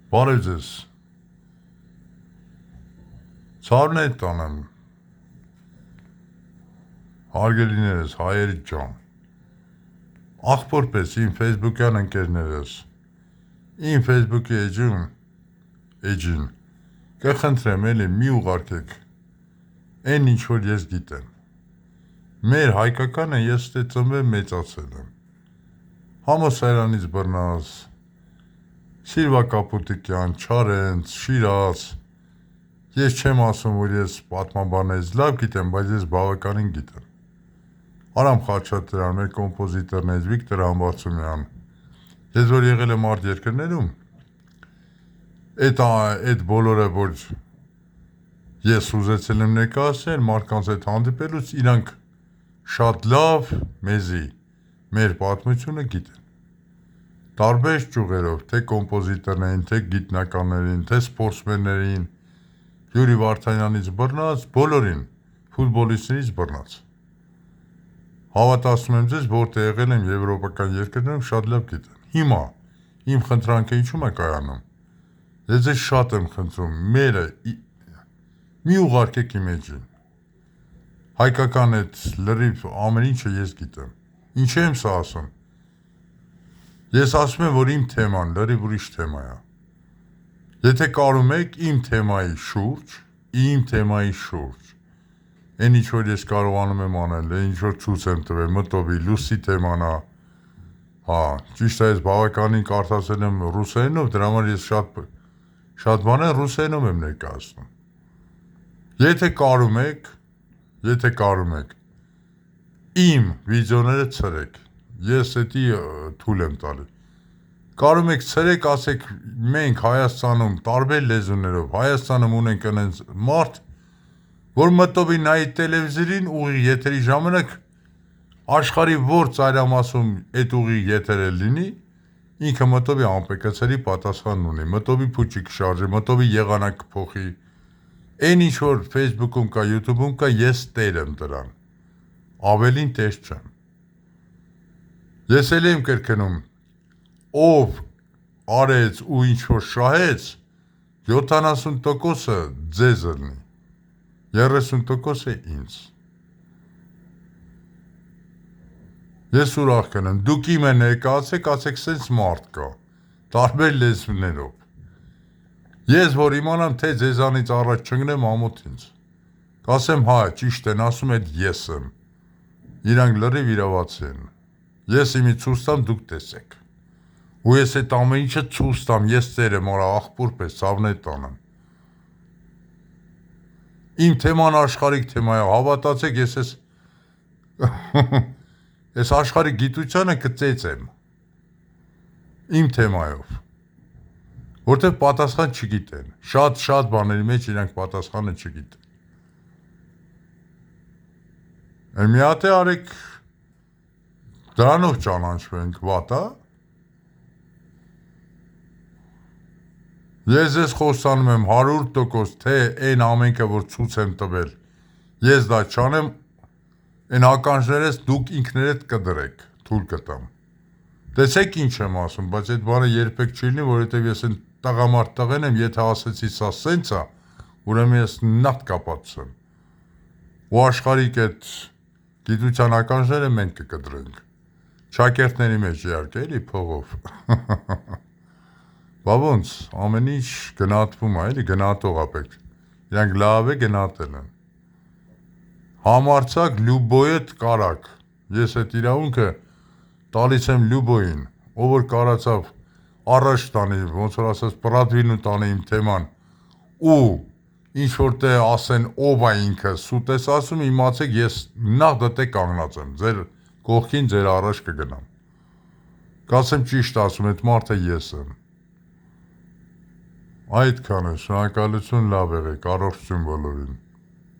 Բարև ձեզ, ծարն է տանեմ, հարգելիներս, հայերից ջան, աղբորպես իմ ֆեյսբուքյան ընկերներս, իմ ֆեյսբուքի էջին, կխնդրեմ էլի մի ուղարկեք, են ինչ որ ես գիտեմ, մեր հայկականը ես ստե ծնվել մեծացել եմ, համոսայրանից բռնած, Սիրվա Կապուտիկյան, Չարենց, Շիրազ, ես չեմ ասում, որ ես պատմաբաններից լավ գիտեմ, բայց ես բավականին գիտեմ։ Արամ Խաչատրյան, մեր կոմպոզիտորներից Վիկտոր Համբարձումյան, ես որ եղել եմ արտ երկրներում, այդ բոլորը, որ ես ուզեցել եմ ներկայացնել, մարդկանց հետ հանդիպելուց իրանք շատ լավ մեզի մեր պատմությունը գիտեն։ Տարբեր ճյուղերով, թե կոմպոզիտորներին, թե գիտնականներին, թե սպորտսմեններին, Յուրի Վարդանյանից բռնած, բոլորին, ֆուտբոլիստներից բռնած։ Հավատացնում եմ ձեզ, որտեղ եղել եմ եվրոպական երկրներում շատ լավ գիտեմ։ Հիմա, իմ խնդրանքը ինչու՞մ է կայանում։ Ես ձեզ շատ եմ խնդրում, մերը մի ուղարկեք իմ էջին։ Հայկական այդ լրիվ ամեն ինչը ես գիտեմ։ Ինչ եմ սա ասում։ Ես ասում եմ, որ իմ թեման լրիվ ուրիշ թեմա է։ Եթե կարում եք իմ թեմայի շուրջ, այն ինչ որ ես կարողանում եմ անել, այն ինչ որ ցույց եմ տվել, մտովի, լուսի թեման է, հա, ճիշտ է ես բավականին կարդացել եմ ռուսերենով, դրա համար ես շատ բաներ ռուսերենով եմ ներկայացնում։ Եթե կարում եք, իմ վիդեոները ցրեք, ես էդի թույլ եմ տալի։ Կարում եք ցրեք, ասեք մենք Հայաստանում տարբեր լեզուներով, Հայաստանում ունենք այնց մարդ, որ մտովի նայի տելևիզորին ուղիղ եթերի ժամանակ աշխարհի որ ծայրամասում այդ ուղիղ եթերը լինի, ինքը մտովի անպետքացրի պատասխան ունի, մտովի փուչիկ շարժի, մտովի եղանակ կփոխի, այն ինչ որ Facebook-ում կա, YouTube-ում կա, ես տեր եմ դրան, ավելին տեր չեմ։ Ես էլ եմ կրկնում, ով արեց ու ինչ որ շահեց, 70%-ը ձեզ ըլնի, 30%-ը ինձ։ Ես ուրախ կնեմ, դուք իմը ներկայացեք, ասեք սենց մարդ կա, տարբեր լեզուներով։ Ես որ իմանամ, թե ձեզանից առաջ չգնեմ ամոթ ինձ։ Կասեմ, հա, ճիշտ են ասում, այդ ես եմ, իրանք լրիվ իրավացի են։ Ես իմի ցույց տամ, դուք տեսեք։ Ու ես այդ ամեն ինչը ցույց տամ, ես ծեր եմ, արա աղբոր պես ցավներ տանեմ։ Իմ թեման աշխարհիկ թեմա է, հավատացեք, ես աշխարհի գիտությանը կծեծեմ։ Իմ թեմայով։ Որտեղ պատասխան չգիտեն։ Շատ բաների մեջ իրանք պատասխանը չգիտեն։ Մի հատ է արեք դրանով ճանաչվենք, վատա։ Ես ես խոսանում եմ 100%, թե այն ամենքը, որ ցույց եմ տվել, ես դա չանեմ, այն ականջներս դուք ինքներդ կդրեք, թույլ կտամ։ Տեսեք ինչ եմ ասում, բայց այդ բանը երբեք չի լինի, որովհետև ես այն տղամարդ տղեն եմ, եթե ասեցի սա սենց է, ուրեմն ես նավթ կապած եմ։ Ու աշխարհիկ այդ գիտության ականջները մենք կկդրենք։ Շակերտների մեջ իհարկե, էլի փողով։ Բա ոնց, ամեն ինչ գնահատվում է, էլի գնահատող ապեք։ Իրանք լավ է գնահատել են։ Համարցակ Լյուբոյետ կարակ։ Ես այդ իրավունքը տալիս եմ Լյուբոյին, ով որ կարացավ առաջ տանի, ոնց որ ասած պրադվինու տանի իմ թեման։ Ու ինչ որտեղ ասեն ով է ինքը, սուտ ես ասում, իմացեք ես նախ դտե կանգնած եմ, ձեր կողքին ձեր առաջ կգնամ։ Կասեմ ճիշտ ասում, այդ մարդը ես եմ։ Այդքան է, շնորհակալություն, լավ եղեք, առողջություն բոլորին։